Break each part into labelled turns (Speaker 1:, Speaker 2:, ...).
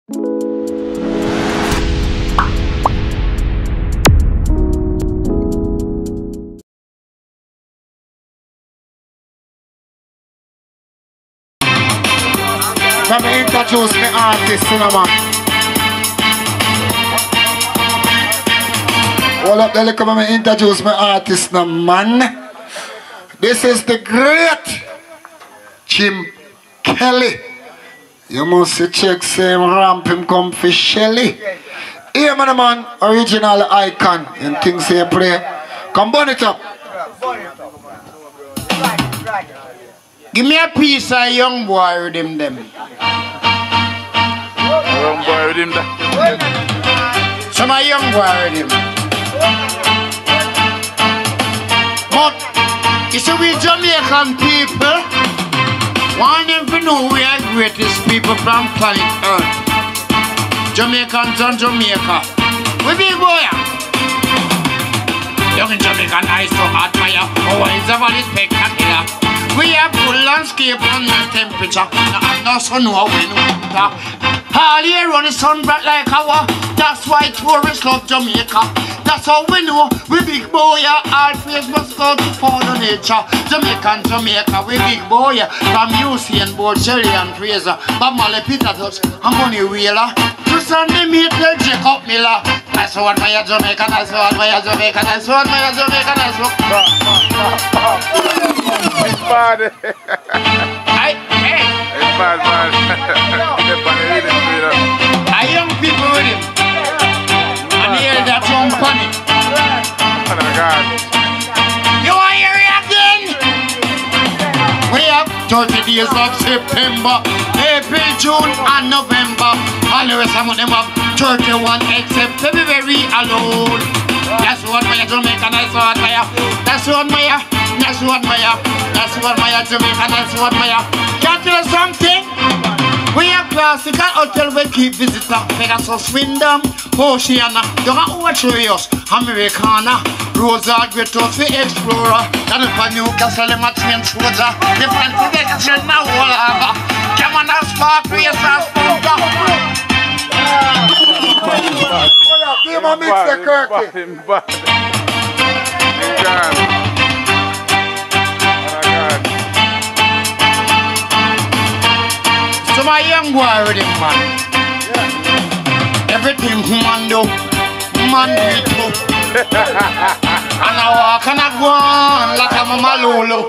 Speaker 1: Let me introduce my artist, you know, man. Hold up there, let me introduce my artist, now, man. This is the great Jim Kelly. You must check same ramp him come for Shelly. Here, man, original icon. And things here play. Come burn it up.
Speaker 2: Give me a piece of young boy rhythm them.
Speaker 3: Young boy rhythm them.
Speaker 2: Some of young boy rhythm. But you see we Jamaican people want them to know we are greatest people from planet Earth. Jamaicans and Jamaica. We big boy. Young in Jamaica nice to admire. Oh, it's a very spectacular. We have good landscape and no temperature. And no sun or wind. All year on the sun bright like our. That's why tourists love Jamaica. That's how we know we big boy. All face must go to Father Nature. Jamaica, we big boy. From Usain Bolt, Shelly and Fraser, Bob Marley, Peter Tosh, and Bunny Wheeler. To Sunday meet the Jacob Miller. That's what my Jamaica, that's what my Jamaica, that's what my Jamaica, that's what.
Speaker 3: It's bad.
Speaker 2: Hey.
Speaker 3: It's bad, man.
Speaker 2: I young people with him. And hear that young funny.
Speaker 3: Oh my God.
Speaker 2: You want to hear it again? We have 30 days of September, April, June, and November. All the rest of them have 31 except February alone. That's what my Jamaican, that's what my Jamaican, that's what my. Can't tell you something? We have classical hotel we keep visitor. Pegasus, Wyndham, Oceana, don't overthrow us. Americana, roads are great to the explorer. That is for Newcastle, the train soldier. The fancy vacation now all over. Come on, that's spark, race, that's spooker.
Speaker 1: Give him a mix the Kirky.
Speaker 2: So my young boy with him, man. Everything woman do, man do it too. And I walk and I go on like I'm a malolo.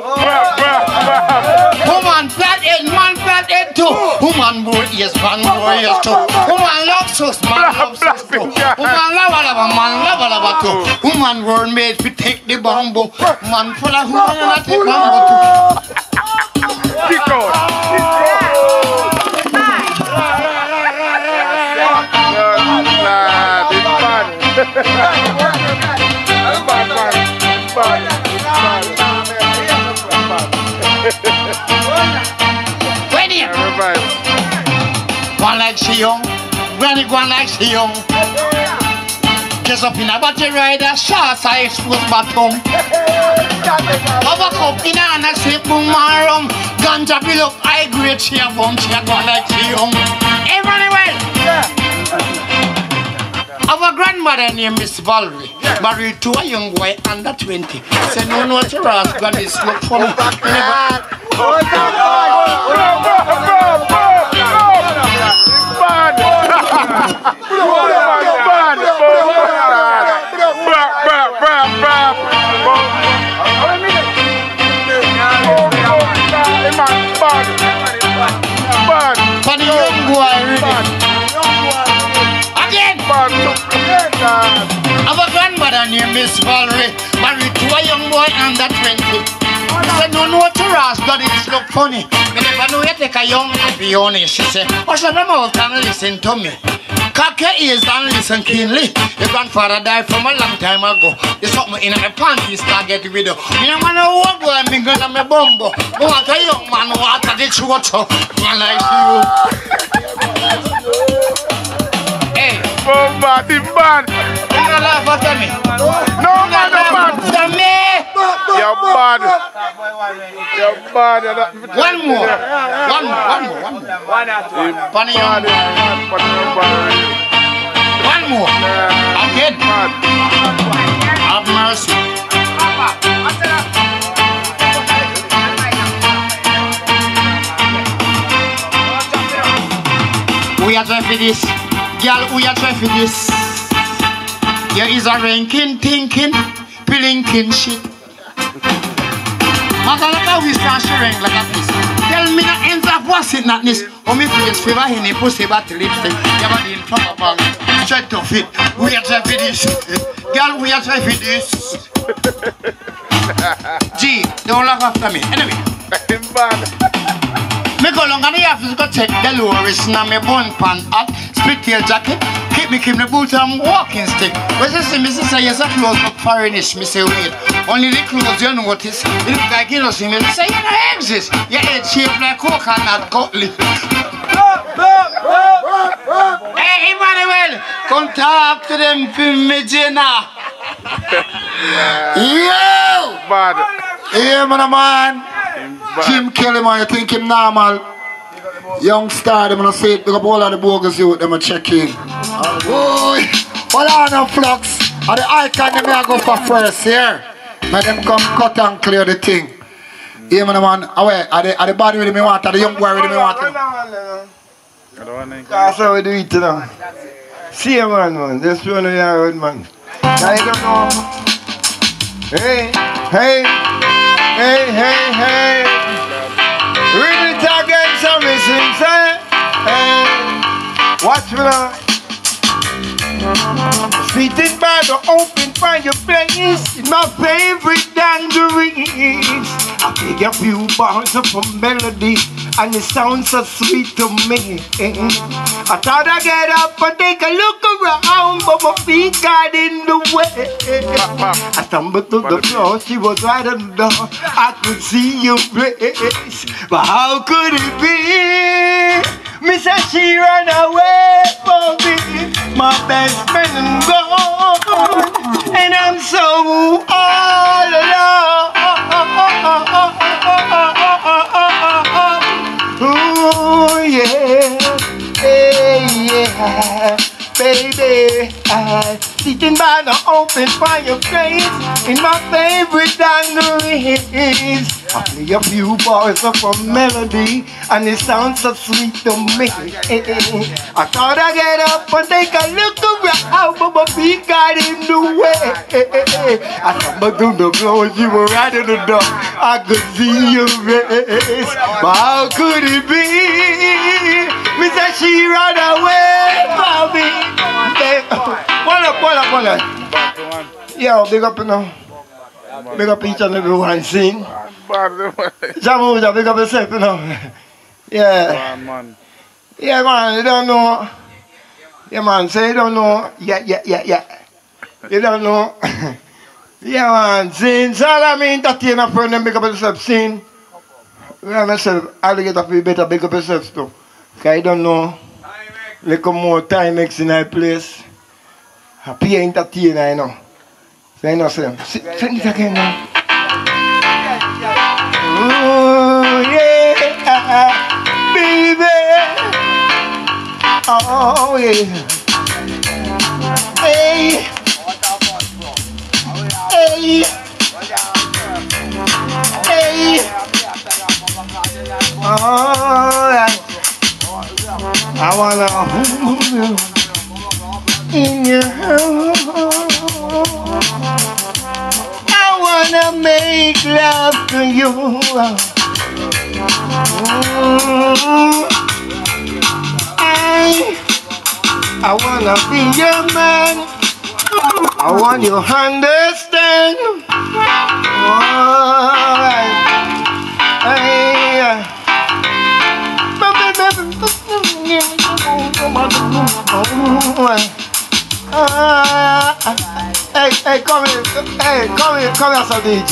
Speaker 2: Woman flat head, man flat head too. Woman boy ears, man boy ears too. Woman loves us, man loves us too. Woman lava, man lava too. Woman were made to take the bamboo. Man full of woman and I take bamboo too.
Speaker 3: Kick out.
Speaker 2: When you one like she young, granny one like she young. Just up in a battery rider, short size with bottom. Over cup in a slip boom and rum. Ganja bill up high grade, she a bum, she a one like she young. Emanuel! Our grandmother named Miss Valerie, married to a young boy under 20. Said no to Ross, God is look for me. For the young boy, again! Our grandmother named Miss Valerie, married to a young boy under 20. Said no to Ross, God it look funny. Me never know you take a young happy honey. She said, oh, shut them out and listen to me. Cock your ears and listen keenly. Your grandfather died from a long time ago. You suck me in my panties, start getting with you. Me no man who walk boy, me girl and me bumbo. I want a young man who water the throat, man like you. Hey.
Speaker 3: Bomba, the band.
Speaker 2: You don't laugh after me.
Speaker 3: No man, no man.
Speaker 2: After me.
Speaker 3: You're bad. You're bad.
Speaker 2: One more. Funny young man. We are trying for this. Girl, we are trying for this. Here is a ranking, thinking, pilinking shit. Matter like how we start sharing like a piece. Tell me that ends up what's it not this. Oh, me face favor in a pussy battle lipstick. You have in top of all. Straight to fit. We are trying for this. Girl, we are trying for this. G, don't laugh after me. Anyway. Me go long and the office go check the lowest na me bun pan hat, split tail jacket, keep the boot and walking stick. When you see me say yes a clothes look foreignish, me say wait. Only the clothes you notice. It look like you know see me say you don't exist. Your head shaped like coconut cutlet. Hey Emanuel, come talk to them for me Jenna.
Speaker 1: Yo!
Speaker 3: Bad.
Speaker 1: Yeah, man. Jim Kelly, man, you think him normal? Young star, them gonna say it, because all of the bogus youth, them gonna check in. Boy, all on the flux, and the icon, them gonna go for first here. Let them come cut and clear the thing. Yeah, man, away, are the body with me want, are the young boy with me want?
Speaker 4: That's how we do it now. See you, man, this one we are good, man. I don't know. Hey. Read it again, so me sing, say. Hey, watch me now. Sitting by the open fireplace in my favorite dungarees. I take a few bars of a melody and it sounds so sweet to me. I thought I'd get up and take a look around, but my feet got in the way. I stumbled to the floor, she was right on the door. I could see your face, but how could it be? Me said she ran away from me, my best friend and gone, and I'm so all alone. Oh yeah, hey, yeah, baby, I'm sitting by the open fireplace in my favorite dungarees. I play a few bars of a melody and it sounds so sweet to me. I thought I'd get up and take a look around, but my feet got in the way. I stumbled through the floor, you were right in the door. I could see your face, but how could it be? Me said she ran away from me. One up. Yo, big up now. Big up each and every one sing. Samujah, big up yourself, you know. Yeah. Yeah, man, you don't know. Yeah, man, say you don't know. Yeah. You don't know. Yeah, man, sing. So I mean, entertain a friend and big up yourself, sing. Yeah, myself, I'll get up better, big up yourself too. Because you don't know. Little more time makes in that place. Happy entertainer, you know. So you know, sing it again now. Oh yeah, baby. Oh yeah. Hey. Alright. I wanna hold you in your arms. I wanna make love to you. I wanna be your man. I want you to understand. Alright. Hey, come here, some DJ.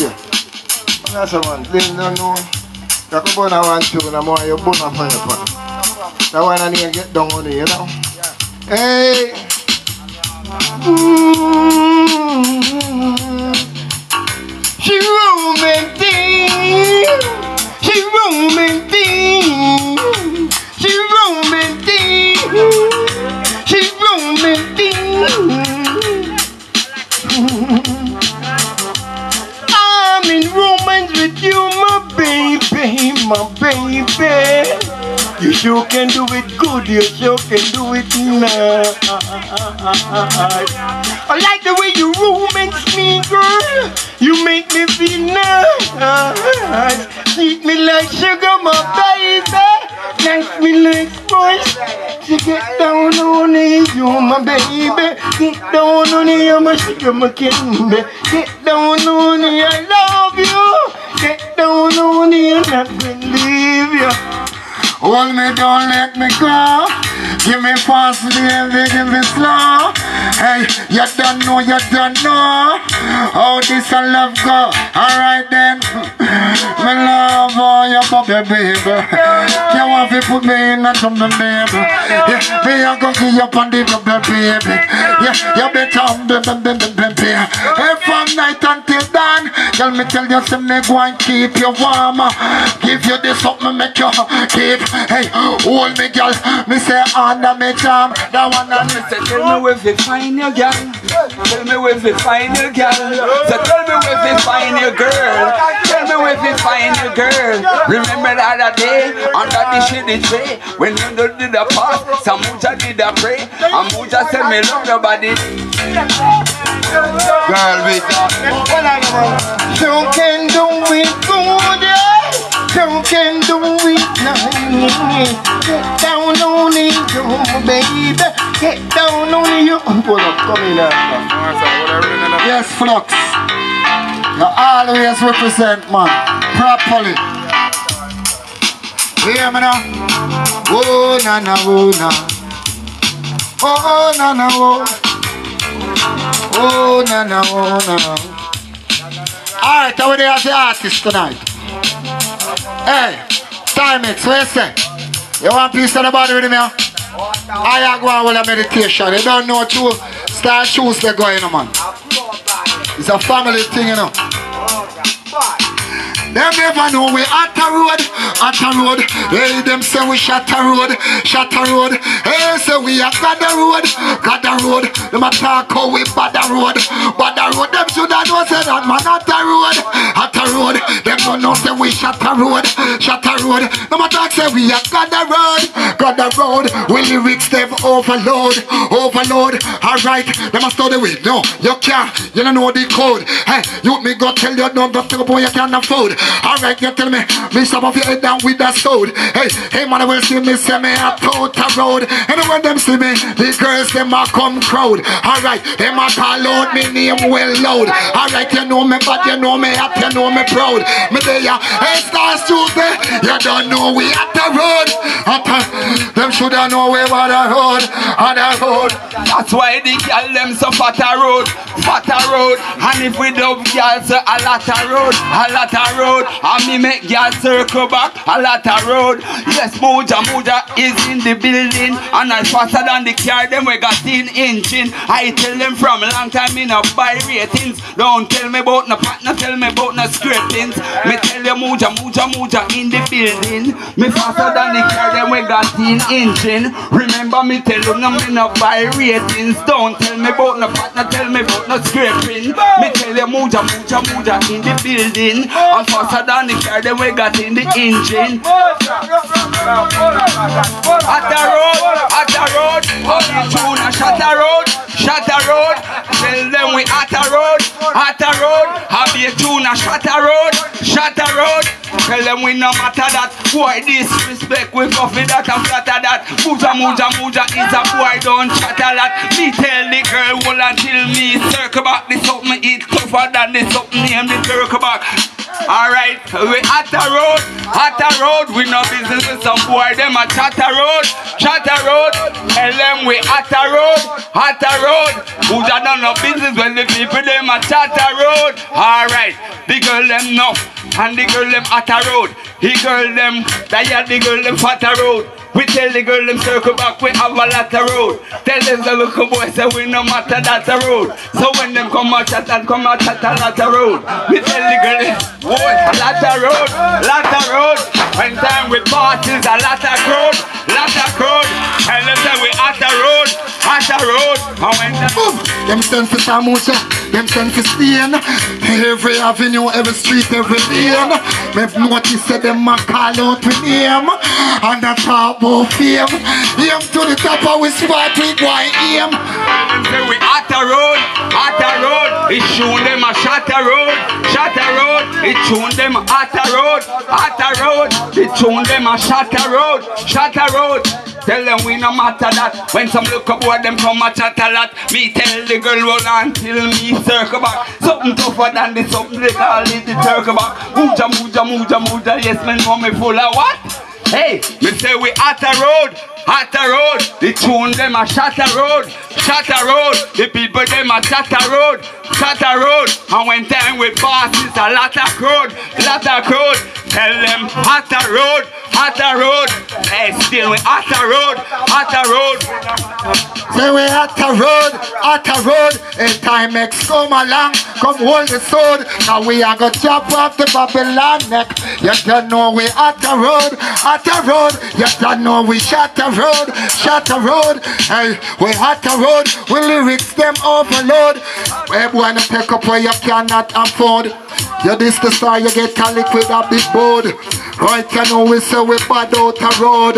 Speaker 4: That's the one. They don't know. You can burn one too, and I'm more you burn up on your part. That one I need to get down on it, you know. Hey. She romantic. I'm in romance with you, my baby. You sure can do it good, you sure can do it nice. I like the way you romance me, girl. You make me feel nice. Treat me like sugar, my baby. Nice me like spice. So get down on it, you're my baby. Get down on it, you're my sugar, my candy. Get down on it, I love you. Get down on it, I'm not gonna leave you.
Speaker 1: Hold me, don't let me go. Give me fast, baby, give me slow. Hey, you don't know, you don't know how this a love go. Alright then, me love all your puppy, baby. You want to put me in a tumble, baby. Yeah, me a go give you on the double, baby. Yeah, you better, baby. Hey, from night until dawn, tell me me go and keep you warm. Give you this something, make you keep. Hey, hold me, girl. Me say under me charm. That one and me say,
Speaker 5: tell me where we find your girl. Tell me where we find your girl. So tell me where we find your girl. Tell me where we find your girl. Remember the other day under the shady tree when you did the part, Samujah did the pray. And Samujah said me love nobody.
Speaker 4: Girl, we you can do it good, yeah. You can do it nice. Get down on it, you baby. Get down on it, you. Hold up, come in now.
Speaker 1: yes, Flux. You always represent, man, properly. You hear me now? Oh, na na, oh, na. Oh, na na, oh. Oh, na na, oh, na. Alright, how are they as the artist tonight? Hey, Timex, what you say? You want a piece of the body with me? I go on with a meditation. You don't know two star shoes they're going on, man. It's a family thing, you know. Them never know we at a road, at a road. Hey, them say we shot a road, shot a road. Hey, say we are got the road, got the road. Them a talk how we bad the road, bad the road. Them should have known say that man at a road, at a road. Them don't know say we shot a road, shot a road. Them a talk say we are got the road, got the road. We lyrics them overload, overload. Alright, them a study with. No, you can't, you don't know the code. Hey, you me go tell you don't go boy you can't afford. Alright, you tell me stop off your head down with that stone. Hey, Emanuel see me, say me a total road. And when them see me, the girls them a come crowd. Alright, them a call out me name well loud. Alright, you know me bad, you know me happy, you know me proud. Me there ya, hey Stars Tuesday, you don't know we at the road. Them shoulda know we on the road, on the road.
Speaker 5: That's why the girl them so fat a road, fat a road. And if we dub girls a lot of road, a lot of road. And me make girls circle back a lot of road. Yes, Samujah is in the building. And I faster than the car them we got in engine. I tell them from a long time me no buy ratings. Don't tell me about no partner, tell me about no scriptings. Me tell you Samujah in the building. Me faster than the car them we got in engine. Remember me tell you no me no buy ratings. Don't tell me about no partner, tell me about no scripting. Me tell you Samujah in the building. And faster than the car them we got in the engine. At the road, only tuna shut a road, shut a road. Tell them we at a road, have a tuna shut a road, shut a road. Tell them we no matter that. Boy disrespect we coffee that and flatter that. Samujah is a boy don't chatter that. Me tell the girl well until me circle back. This something eat tougher than this something named the circle back. Alright, we at a road, we no business with some boy, them a chatter road. Tell them we at a road. Who don't know no business when the people them a chatter road. Alright, the girl them no, and the girl them at a road. The girl them, the girl them fat a road. We tell the girl them circle back, we have a lot of road. Tell them the little boy say we no matter that's a road. So when them come out chat and come out chat a lot of road. We tell the girl, boy, a lot of road. When time we parties, a lot of crowd. Tell them say we at a road. And when
Speaker 1: them send for Samujah, them send for Spain. Every avenue, every street, every lane. Me notice that them a call out with name and a talk about fame. Aim to the top of we spot with why aim.
Speaker 5: Them say we at a road, it tune them a shatter road, it tune them at a road, it tune them a shatter road. Tell them we no matter that. When some look up what them come a chat a lot. Me tell the girl roll on till me circle back. Something tougher than this, something they call it the circle back. Muja, yes man know me full of what? Hey, me say we at a road, the tune them a shatter road, the people them a shatter road, and when time we pass it's a lot of crowd, tell them at a road, hey still we at a road,
Speaker 1: say we at a road, and time X come along, come hold the sword, now we are gonna chop off the Babylon neck, you don't know we at a road, you don't know we shut a road, hey, we at a road, we lyrics them overload, everyone pick up where you cannot afford, you this the star, you get a liquid up this board, right you know we say we bad out a road,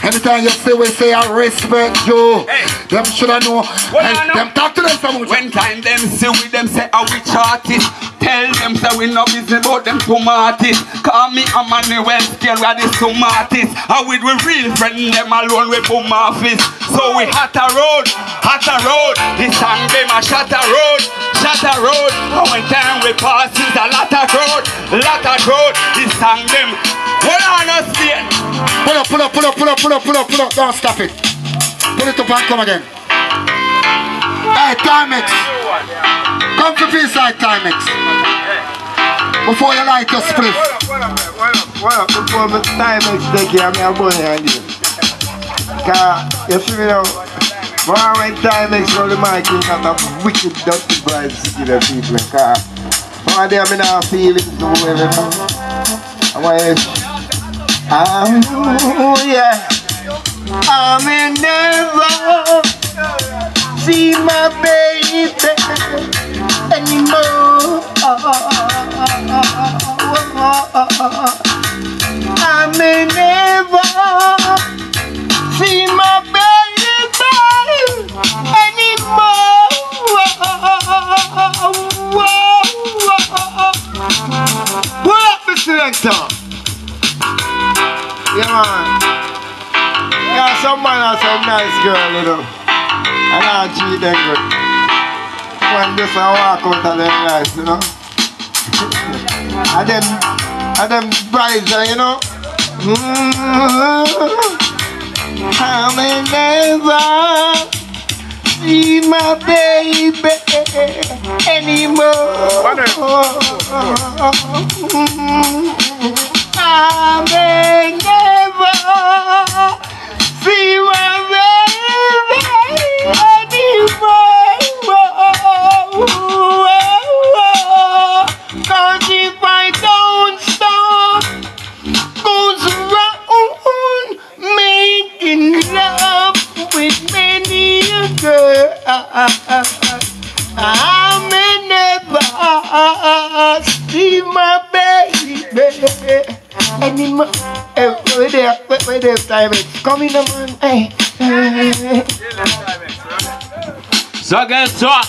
Speaker 1: anytime you say we say I respect you, hey. Them shoulda know, hey, them talk to them Samujah.
Speaker 5: When time them see with them say are we artists, tell them say we no business about them tomatis, call me Emanuel, still we are the tomatis, and with we real friend them alone we boom office, so we hot a road, this song them a shut a road, and when time we pass it's a lot of road, this song them, hold on us there.
Speaker 1: Pull up, don't stop it. Pull it up and come again. Hey, Timex. Come to peace side, Timex. Before you light your split.
Speaker 4: Well, before my Timex take care of me, I'm going to you. Because, you see me now, when Timex on the mic, you got a wicked dirty vibes to the people. Because, one day I'm not feeling the way they know. I want to oh yeah, I may never see my baby anymore. I may never see my baby anymore. What up, Mr. Selector? Yeah, man. Yeah, some man and some nice girl, you know. And I treat them good. When just I walk out of them nice, you know. and them brides, you know. I may never see my baby anymore. I may never see my baby anymore. Cause if I don't stop, goes around making love with many a girl. I may never see my baby anymore. Where they time come in the man. Hey.
Speaker 6: So guess what?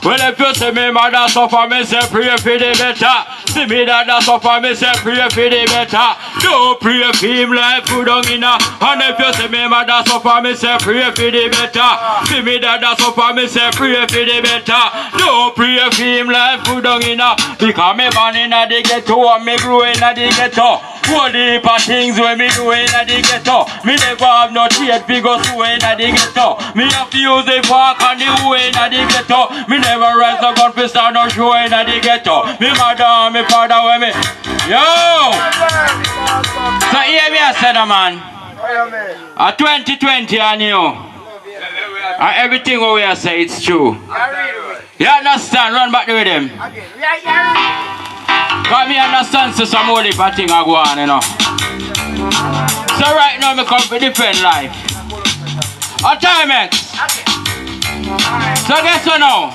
Speaker 6: Well, if you see me mother suffer, me say pray for the better. See me dada suffer, me say pray for the better. Don't pray for him like food on inna. And if you see me mother suffer, me say pray for the better. See me dada suffer, me say pray for the better. Don't pray for him like food on inna. Because me born inna the ghetto and me grow inna the ghetto. All the heap of things when me do inna the ghetto. Me never have no trade figures to inna the ghetto. Me have to use the fork and the way inna the ghetto. Me never rise up on fist and no show inna the ghetto. Me mother and me father with me. Yo! So hear me a say man. A 2020 and you. And everything what we are say it's true. You understand? Run back with him. Because me understand so some holy thing I go on, you know. So right now me come to defend life. A Timex. So guess what now?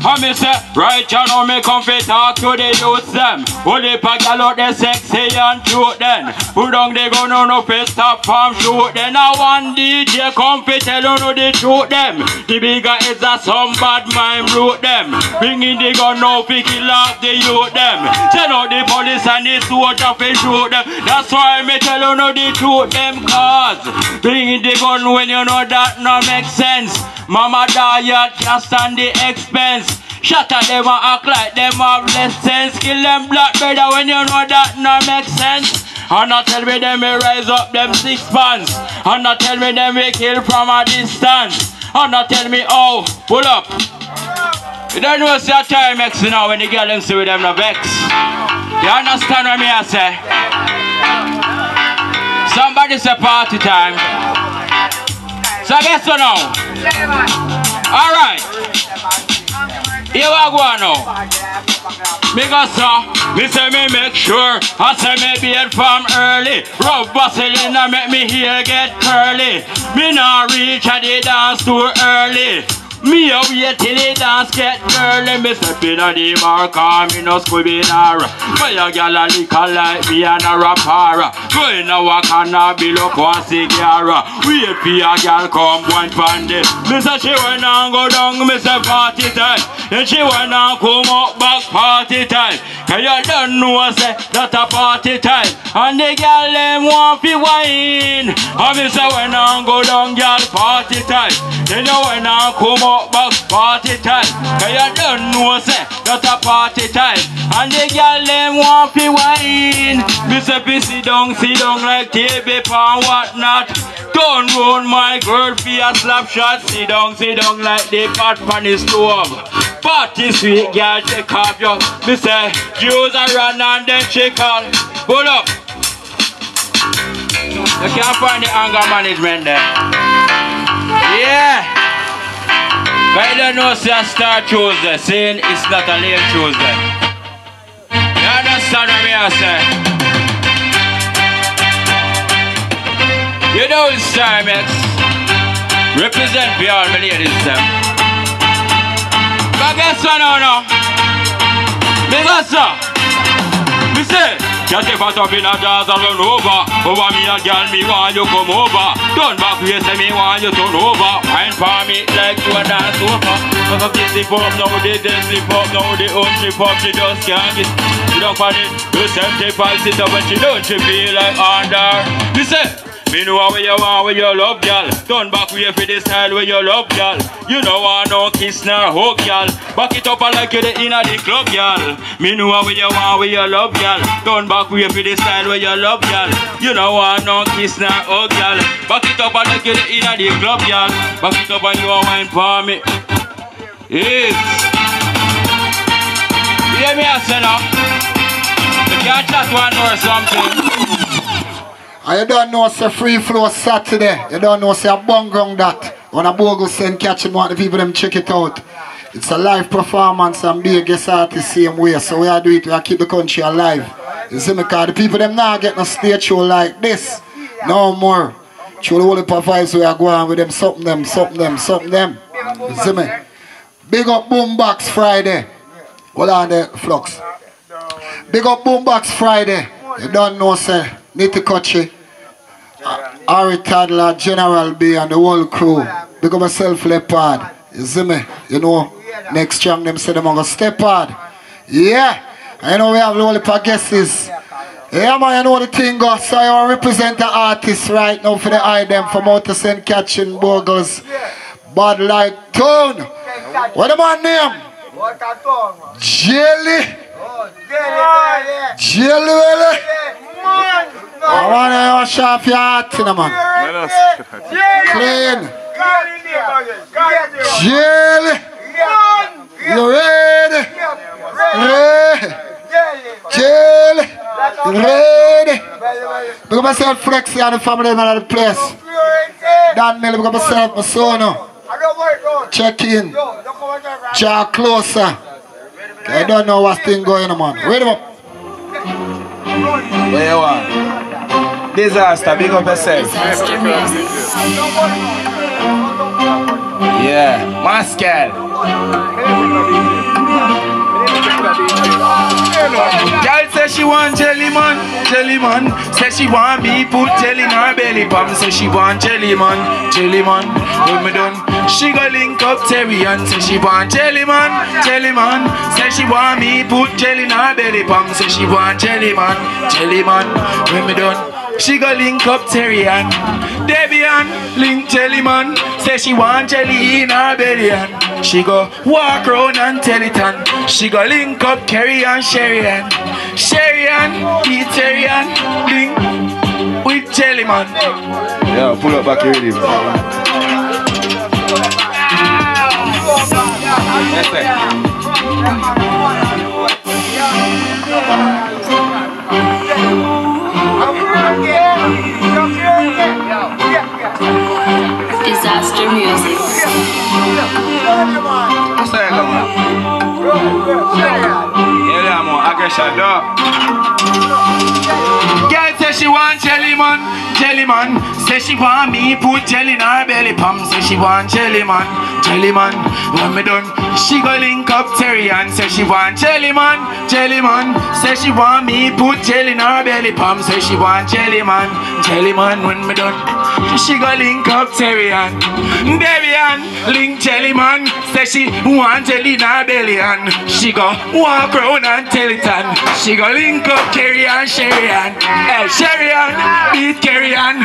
Speaker 6: I me say, right you know me come fi talk to the youths them. Only pa gal out there sexy and cute then. Put down the gun on up and stop from shoot then. I one DJ come fi tell you no the truth them. The bigger is a some bad mind root them. Bring in the gun now fi kill off the youth them. Send out the police and the soldier fi shoot them. That's why me tell you no the truth them cause. Bring in the gun when you know that no make sense. Mama diet can't stand the expense. Shut at them and act like them have less sense. Kill them black brother when you know that no make sense. And not tell me them we rise up them 6 pants. And not tell me them we kill from a distance. And not tell me oh, pull up. You don't know what's your time X now when the girl them see with them no vex. You understand what me I say? Somebody say party time. So guess what now? Alright. Here we go now. Me go so, me say me make sure. I say me beard from early. Rub Vaseline and make me hair get curly. Me not reach at the dance too early. Me a wait till the dance get girly. Me step in a the bar, cause me no squibbing her. But a gal a lick like me and a rapper. Go in a walk and a bill up one cigar. Wait for a gal come one pandy. Me say she went and go down, me say party time. Then she went and come up back party time. Cause you don't know say that a party time. And the gal them want fi wine. And me say when I go down gal party time. Then you went and come up back party time. Cause you don't know say that a party time. And the girl them want fi wine. Me say fi sit down like TV pan whatnot. Don't run my girl fi a slap shot. Sit down like the pot pan the stove. Party sweet girl take off your. Me say Jews a run and then she call. Pull up. You can't find the anger management there. Yeah. But you don't know say a Star Tuesday, saying it's not a lame Tuesday. You understand what me I say? You know it's time, X. Represent for all my ladies, them. But guess what now? Because me say, just if I top in a jazz and run over. Over me a girl, me want you come over. Turn back way, say me want you turn over. Wine for me like you a dance over. Cause of this slip up now, they slip up now, they own slip up, she just can't get. She don't find it, you 75 sit up and she don't, she feel like under. Me say, me know where you want, where you love, y'all. Turn back way for the style where you love, y'all. You don't want no kiss nor hug, y'all. Back it up and like you the inna the club, y'all. Me know where you want, where you love, y'all. Turn back way for the style where you love, y'all. You don't want no kiss nor hug, y'all. Back it up and like you the inna the club, y'all. Back it up and you want wine for me. Yes. You hear me, I say now? You can't chat one or something.
Speaker 1: And you don't know say free flow Saturday. You don't know say a bung ground that. When a bogle send catch him, want the people them check it out. It's a live performance and be a guest artist same way. So we are do it, we are keep the country alive. You see me, cause the people them now get no stage show like this. No more. Through the whole heap of vibes we are going with them, something them. You see me? Big up Boombox Friday. Hold on there, Flux. Big up Boombox Friday. You don't know say Nitty Harry Toddler, General B and the whole crew. Big up myself Leopard. You see me? You know, next chunk them say them gonna step hard. Yeah. I know we have the whole heap of guesses. Yeah man, you know the thing goes. So I represent the artists right now for the item from out to St. Catching Burgers. Bad like Tone. What the man name? Jelly. Jelly. I want to sharp your heart in the man. Clean. Jelly. You ready? Jelly. Ready? Because myself Flexi and the family in the place. Dan Miller, because myself, my son. Check in. Jaw closer. I don't know what's thing going on, man. Ready up.
Speaker 5: Where you are? Disaster, big up yourself. Yeah, Mascal. Girl say she want jelly man, jelly man. Say she want me put jelly in her belly palm. Say she want jelly man, jelly man. When me done, she go link up Terry and say she want jelly man, jelly man. Say she want me put jelly in her belly palm. Say she want jelly man, jelly man. When me done, she go link up Terry and Debbie and link jelly man. Say she want jelly in her belly and she go walk round and tell it and she go link up Kerry and Sherry and Sherry and eat Terry and link with jelly man.
Speaker 3: Yeah, pull up back here, ready.
Speaker 7: Disaster music.
Speaker 5: Girl say she want jelly man, jelly man. Say she want me put jelly in her belly palm. Say she want jelly man, jelly man. When me done, she go link up Terry and say she want jelly man, jelly man. Say she want me put jelly in her belly palm. Say she want jelly man, jelly man. When me done, she go link up Terry and Debbie and link jelly man. Say she want jelly in her belly and she go walk round and tell it and she go link up Kerry and Sherry and Sherry and beat Kerry and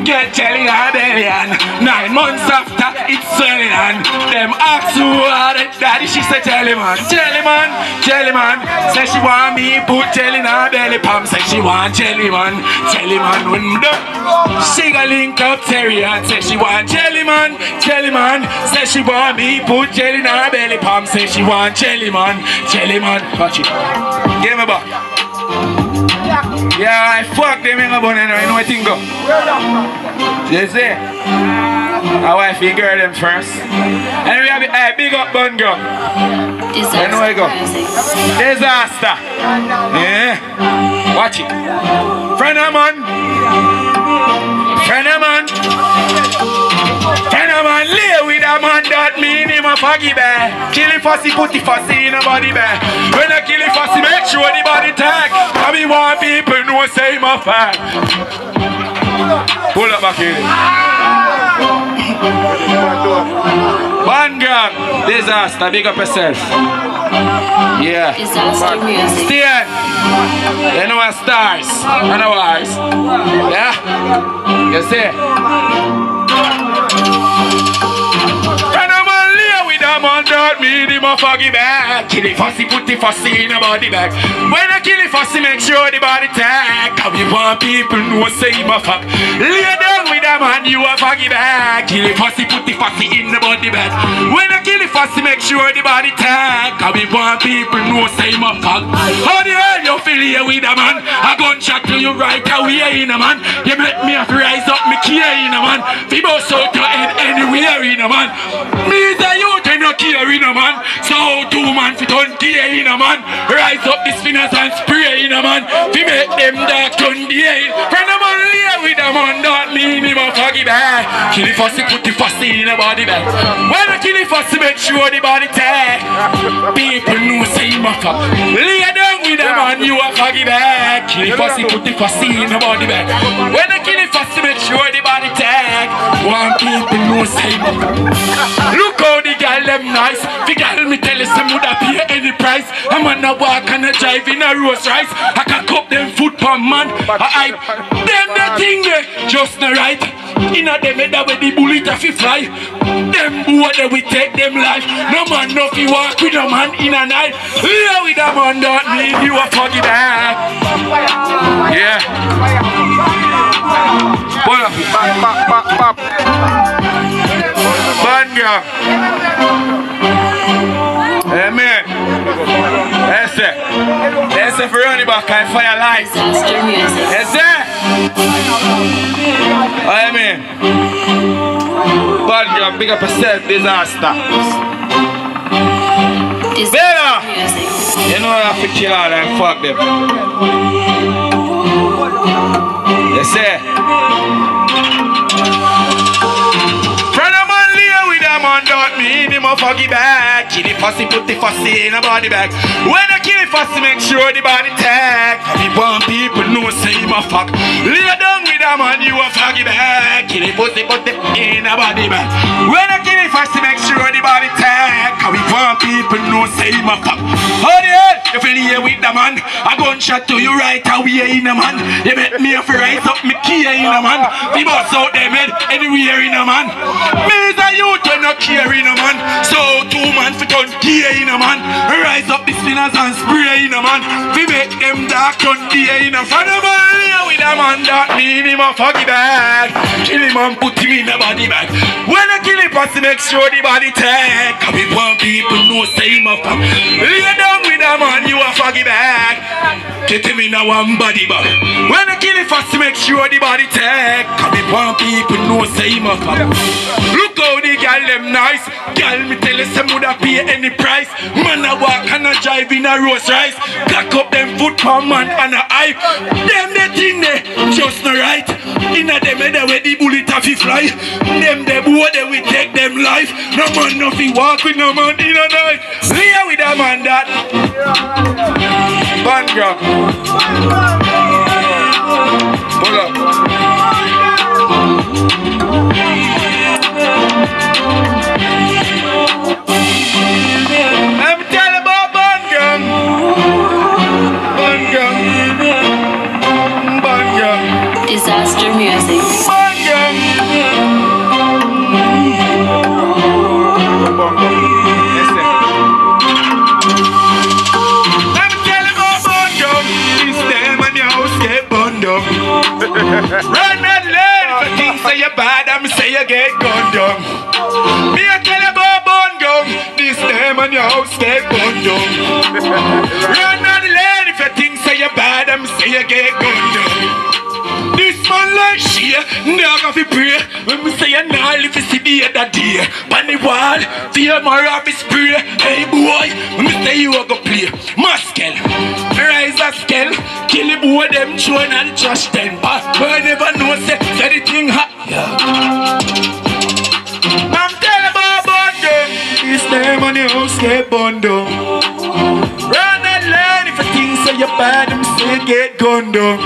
Speaker 5: get jelly in her belly and 9 months after it's swelling and them ask who are the daddy. She say jelly man, jelly man, jelly man. Say she want me put jelly in her belly palm. Say she want jelly man, jelly man. When me done, she go link up Terry and say she want jelly man, jelly man. Say she want me put jelly in her belly palm. Say she want jelly man, jelly man. Watch it. Give me back. Yeah, I fuck them in a bun and I know what thing go. You see? Our wifey girl them first. And we have a big up bun girl. I know I go. Disaster. Yeah. Watch it. Friend of man. Friend of man. Friend of man lay with a man that mean him a foggy bear. Kill him fussy, put the fussy in a body bear. When I kill him fussy, make sure the body tag. And me want people know say him a fag. Pull up back here. One gang, disaster, big up yourself. Yeah.
Speaker 7: Disaster music.
Speaker 5: Stian, you know our stars and our eyes. Yeah? You see? Man don't mean him a foggy bag. Kill it fussy, put the fussy in a body bag. When I kill it fussy, make sure the body tag. Cause we want people know say him a fuck. Lay down with a man, you a foggy bag. Kill it fussy, put the fussy in the body bag. When I kill it fussy, make sure the body tag. Cause we want people know say him a fuck. How the hell you feel here with a man? A gunshot to you right away in a man. You make me have to rise up me care in a man. Fi bust out your head anywhere in a man. Me the youth and no care in a man. So how 2 man fit on care in a man. Rise up the spinners and spray in a man. Fi make them dark turn the air. Friend a man lay with a man don't mean him a foggy bag. Kill the fussy, put the fussy in a body bag. When I kill the fussy, make sure the body tag. People know say him a fuck. Lay down with a man, you a foggy bag. Kill the fussy, put the fussy in a body bag. When I kill the fussy, make sure the body tag. One people know say him a fuck. Look how the girl them nice. The girl me tell you some would pay any price. A man a walk and a drive in a Rolls Royce. I can cup them foot per man. I them the thing they just not right. In a them head where the bullet a fi fly. Them boy they we take them life. No man no fi walk with a man in a night. Here with a man don't need you a foggy bag. Yeah. Pull up.
Speaker 3: Pop.
Speaker 5: Banga. Amen. That's it. That's it for running back and fire lights.
Speaker 7: Disaster music.
Speaker 5: That's it. Amen. Banga, big up yourself, disaster. Better. You know I have to kill all and fuck them. That's it. Man don't mean him a a foggy bag. Kill the fussy, put the fussy in a body bag. When I kill the fussy, make sure the body tag. We want people know say him a fuck. Lay down with a man, you a foggy bag. Kill the pussy, put the in a body bag. When I kill the fussy, make sure the body tag. We want people know say him a fuck. How the hell? If you lay with the man, a gunshot to you right away in a man. You make me have to rise up me key in a man. We bust out them head anywhere in a man. Me is a youth when no care in a man. So two man for turn key in a man. Rise up the spinners and spray in a man. We make them dark turn key in a front of a with a man that mean him a foggy bag. Kill him and put him in a body bag. When I kill him, pass make sure the body tag. Cause we want people know say him a fuck. Lay down with a man, you a foggy bag. Get him in a one body bag. When I kill him, first make sure the body tag. Cause we want people know say him a fuck. Look how the girl them nice. Girl me tell you some woulda pay any price. Man a walk and a drive in a Rolls Royce. Cock up them foot for man and a hype. Them the thing they just no right. Inna them head where the bullet a fi fly. Them the boy they we take them life. No man no fi walk with no man in a night. Lay with a man that Banga. Pull up. Let me tell you about Banga. Banga. Banga.
Speaker 7: Disaster music.
Speaker 5: Banga. Run that lane, if you think say you're bad, I'm say you get gunned down. Me a tell you about bun down, this time on your house get gunned down. Run that lane, if you think say you're bad, I'm say you get gunned down. This man like she, never fi pray. When we say you nah live to see the other day. Pan the wall, fear more of his spray. Hey boy, when we say you a go play Muskel, rise a scale. Kill the boy them throwing and the trash them. But I never know say the thing hot. I'm telling about Bondo. This name on the house get Bondo. Run that line if you think say you're bad, them say get gunned down.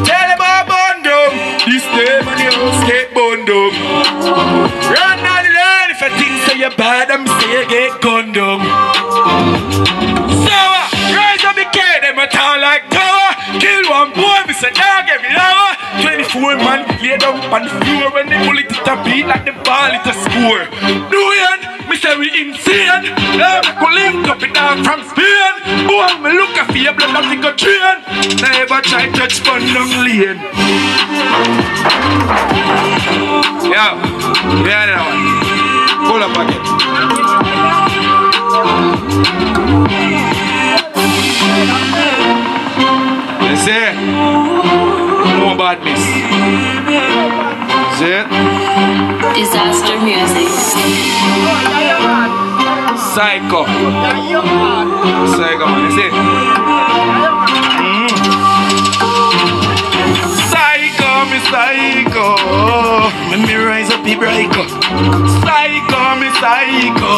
Speaker 5: Tell about Bondo. This name on the house get Bondo. Run that line if you think say you're bad, them say get gunned down. So rise up the kid, them a town like tower. Kill one boy, me say dog every hour. 24 man lay down on the floor. When the bullet it a beat like the ball it a score. Do you? Me say we insane. Now me go link up with dog from Spain. Boy, me look a for your blood and think a train. Never try touch fun down lane. Yeah, that one. Pull up again. You see? No badness. See?
Speaker 7: Disaster music.
Speaker 5: Psycho. Psycho, man. You see? Psycho, me psycho. When me rise up, he break up. Psycho, me psycho.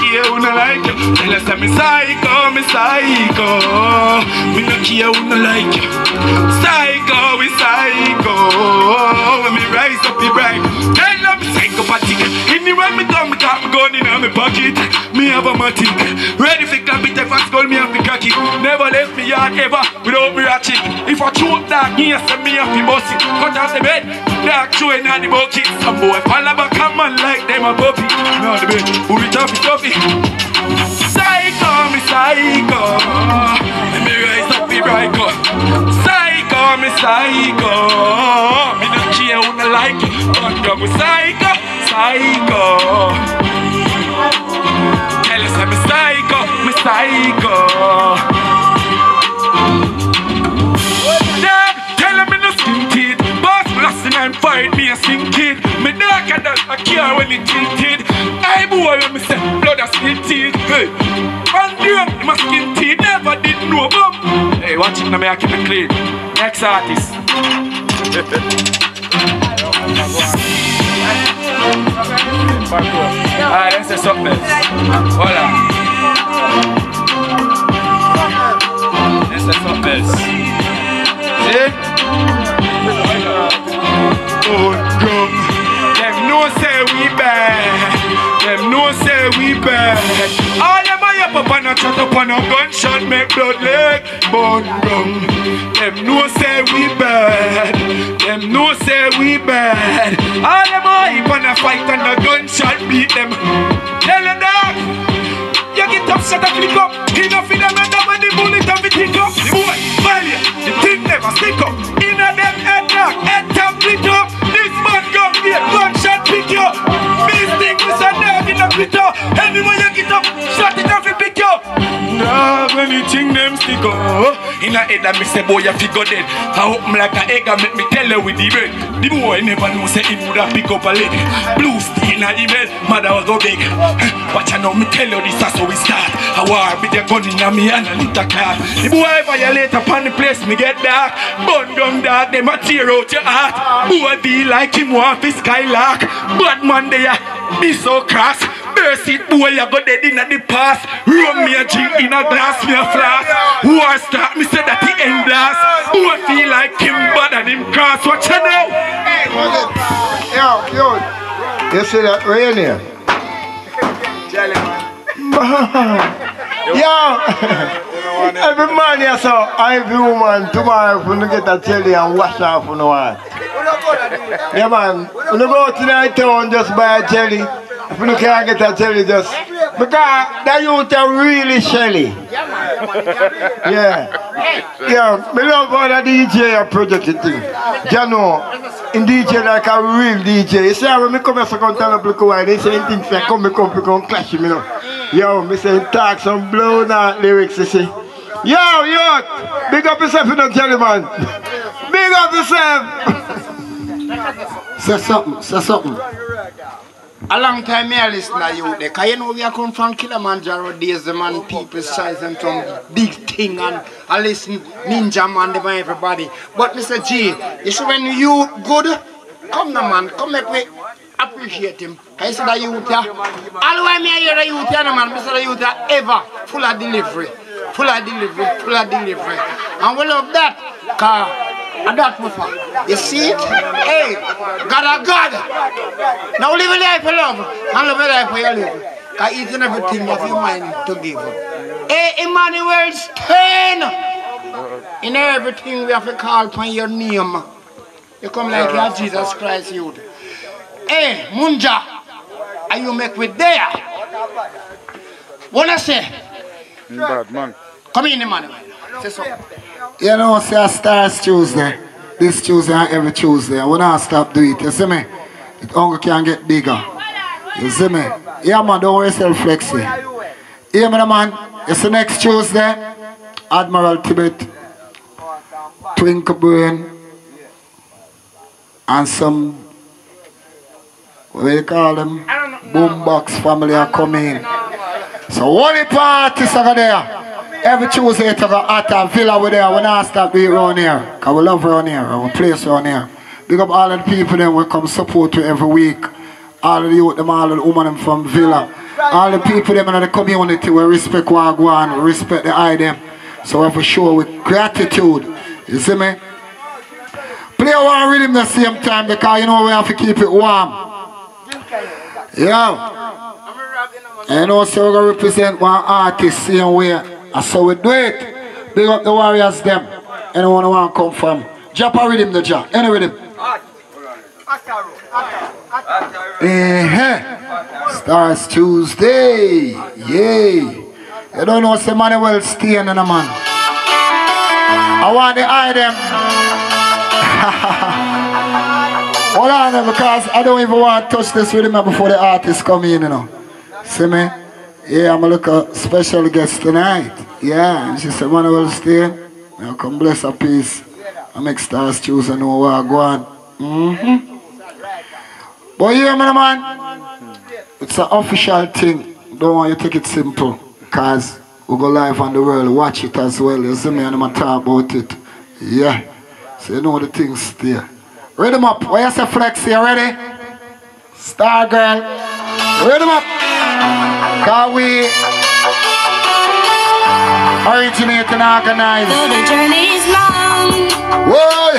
Speaker 5: Who no like you? Tell us that me psycho, me psycho. We no care who no like you. Psycho, we psycho. When me rise up the bright, tell them psychopathic. Anywhere me come, me got me gun in my pocket. Me have a matic. Ready for clap it, if I skull me have the cocky. Never left me yard ever without me ratchet. If I choke dark, yes, me have to bust it. Cut off the bed, dark chewing on the bucket. Some boy fall back a man like them a puppy. No the bed, who it off it toughy. Psycho, me psycho. Let me rise up the bright gun. Psycho, me psycho. Me no care who no like it. But me psycho, psycho. Tell us I'm psycho, me psycho. Damn, tell them me no skin teeth. Boss blasting and fight me a skin kid. Me darker than a care when it tinted. I boy when me say blood a skin teeth. Hey, one day my skin teeth never did no bum. Hey, watch it now, me I keep it clean. Next artist. we bad. All them a yap up and a chat up and a gunshot make blood leg burn down. Them know say we bad. Them know say we bad. All them a hype and a fight and a gunshot beat them. Tell them that. You get up, shut up, flick up. Enough in them and them when the bullet of it tick up. The boy, failure, the thing never stick up. In a them head knock, head tap, flick up. This man gun get gunshot pick you. This thing is a nerve in a pit up. Everywhere you get up, shut it off and pick you. Dog, when you think them stick up. In a head that me say boy you figure dead. I open like a egg and make me tell her with the bread. The boy never know say he woulda pick up a leg. Blue stain a email, mother was go big. Watch I know me tell you this, that's how we start. A war with your gun in a me and a little car. The boy violate upon the place me get dark. Bun gun dark, them a tear out your heart. Boy be like him want fi skylark. Bad man they a be so cross. Burst it boy you go dead in the past. Run me a drink in a glass, me a flask. War start, me say that he end last. Boy feel like him bad and him cross. Watch you now.
Speaker 4: Yo, you see that rain here? Yo, every man you saw, every woman tomorrow when you get a jelly and wash off on the wall. Yeah man, when you go to the town just buy a jelly. If you can't get a jelly just because that youth are really shelly. Yeah, me love how the DJ project it thing. You know, in DJ like a real DJ. You see when me come here second time I look away, they say things like come clash me know. Yo, me say talk some blown out lyrics, you see. Yo, big up yourself, you know, jelly man. Big up yourself.
Speaker 1: Say something.
Speaker 2: A long time I listen to you there, cause you know we are come from Kilimanjaro days, the man people size and some big thing and I listen Ninja man, them everybody. But Mr. G, you see when you good, come now man, come make me appreciate him. I say that youth here, all the way me hear the youth here man, Mr. The youth here ever full of delivery. And we love that, cause and that muffa. You see it? Hey, God. Now live a life for love and live a life for your live. Cause each and everything you have your mind to give. Hey, Emanuel, stand! In everything we have to call upon your name. You come like your Jesus Christ, youth. Hey, Munja, and you make with there. What I say?
Speaker 3: Bad man.
Speaker 2: Come in, Emanuel. Say so.
Speaker 1: You know, say a Stars Tuesday. This Tuesday and every Tuesday. When I stop do it, you see me? It only can get bigger. You see me? Yeah man, don't worry yourself flexy. Yeah man, it's the next Tuesday. Admiral Tibet, Twinkle Brain, and some, what do you call them? Boombox family are coming. So all the parties are there. Every Tuesday to go at a villa over there. When I stop being around here. Because we love around here. We place around here. Big up all the people that will come support you every week. All of the youth, them, all of the women from villa. All the people them in the community will respect what I go on, respect the item. So we have to show with gratitude. You see me? Play one rhythm the same time because you know we have to keep it warm. Yeah. And also we're going to represent one artist same way. And so we do it. Big up the warriors them. Anyone who want to come from. Drop a rhythm the jack. Any rhythm. Stars Tuesday. Yay. You don't know say Emanuel staying in a man. I want the item. Hold on because I don't even want to touch this rhythm before the artists come in, you know. See me? Yeah, I'm going to look a special guest tonight. Yeah, and she said, Emanuel stay. Now come bless her peace. I make Stars choose and know where I go on. But yeah, man, it's an official thing. Don't want you to take it simple. Because we go live on the world. Watch it as well. You see me and I'm talk about it. Yeah. So you know the things there. Read them up. Where you say flex here? Ready? Star girl. Read them up. Because we originate and organize.
Speaker 8: So the journey is long.
Speaker 1: Whoa!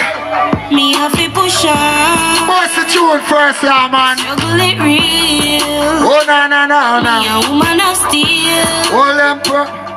Speaker 8: Me have to push on.
Speaker 1: What's the tune first, yeah, man?
Speaker 8: Struggle it real.
Speaker 1: Oh, na.
Speaker 8: Me a woman of steel.
Speaker 1: Hold them,